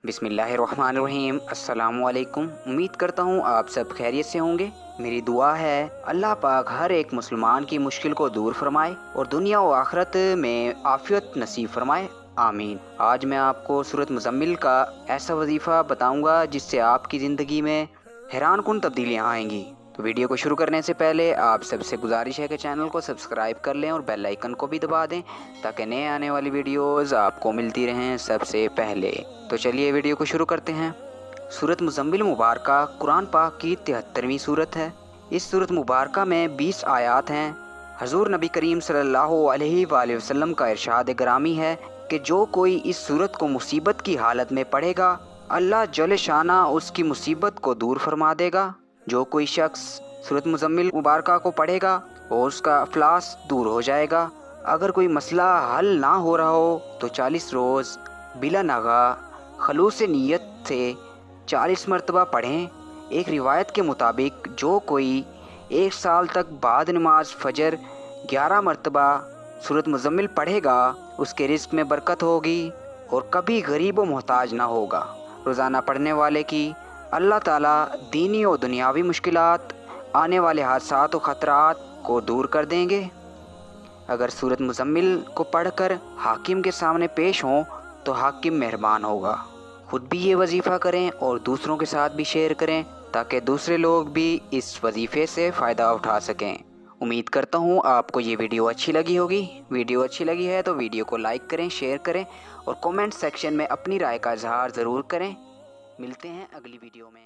बिस्मिल्लाहिर्रहमानिर्रहीम। अस्सलामु अलैकुम। उम्मीद करता हूँ आप सब खैरियत से होंगे। मेरी दुआ है अल्लाह पाक हर एक मुसलमान की मुश्किल को दूर फरमाए और दुनिया व आखिरत में आफियत नसीब फरमाए, आमीन। आज मैं आपको सूरत मुज़म्मिल का ऐसा वजीफ़ा बताऊँगा जिससे आपकी ज़िंदगी में हैरान कुन तब्दीलियाँ आएंगी। तो वीडियो को शुरू करने से पहले आप सबसे गुजारिश है कि चैनल को सब्सक्राइब कर लें और बेल आइकन को भी दबा दें ताकि नए आने वाली वीडियोज़ आपको मिलती रहें सबसे पहले। तो चलिए वीडियो को शुरू करते हैं। सूरत मुज़म्मिल मुबारका कुरान पाक की 73वीं सूरत है। इस सूरत मुबारका में 20 आयात हैं। हजूर नबी करीम सल्लल्लाहु अलैहि वसल्लम का इरशाद ग्रामी है कि जो कोई इस सूरत को मुसीबत की हालत में पढ़ेगा अल्लाह जल शाना उसकी मुसीबत को दूर फरमा देगा। जो कोई शख्स सूरत मुज़म्मिल मुबारका को पढ़ेगा और उसका अफलास दूर हो जाएगा। अगर कोई मसला हल ना हो रहा हो तो 40 रोज़ बिला नागा खलूस नीयत से 40 मरतबा पढ़ें। एक रिवायत के मुताबिक जो कोई 1 साल तक बाद नमाज फ़जर 11 मरतबा सूरत मुज़म्मिल पढ़ेगा उसके रिज़्क़ में बरकत होगी और कभी गरीब व मोहताज ना होगा। रोज़ाना पढ़ने वाले की अल्लाह ताला दीनी और दुनियावी मुश्किलात, आने वाले हादसात व ख़तरात को दूर कर देंगे। अगर सूरत मुज़म्मिल को पढ़कर हाकिम के सामने पेश हों तो हाकिम मेहरबान होगा। खुद भी ये वजीफ़ा करें और दूसरों के साथ भी शेयर करें ताकि दूसरे लोग भी इस वजीफ़े से फ़ायदा उठा सकें। उम्मीद करता हूँ आपको ये वीडियो अच्छी लगी होगी। वीडियो अच्छी लगी है तो वीडियो को लाइक करें, शेयर करें और कमेंट सेक्शन में अपनी राय का इजहार ज़रूर करें। मिलते हैं अगली वीडियो में।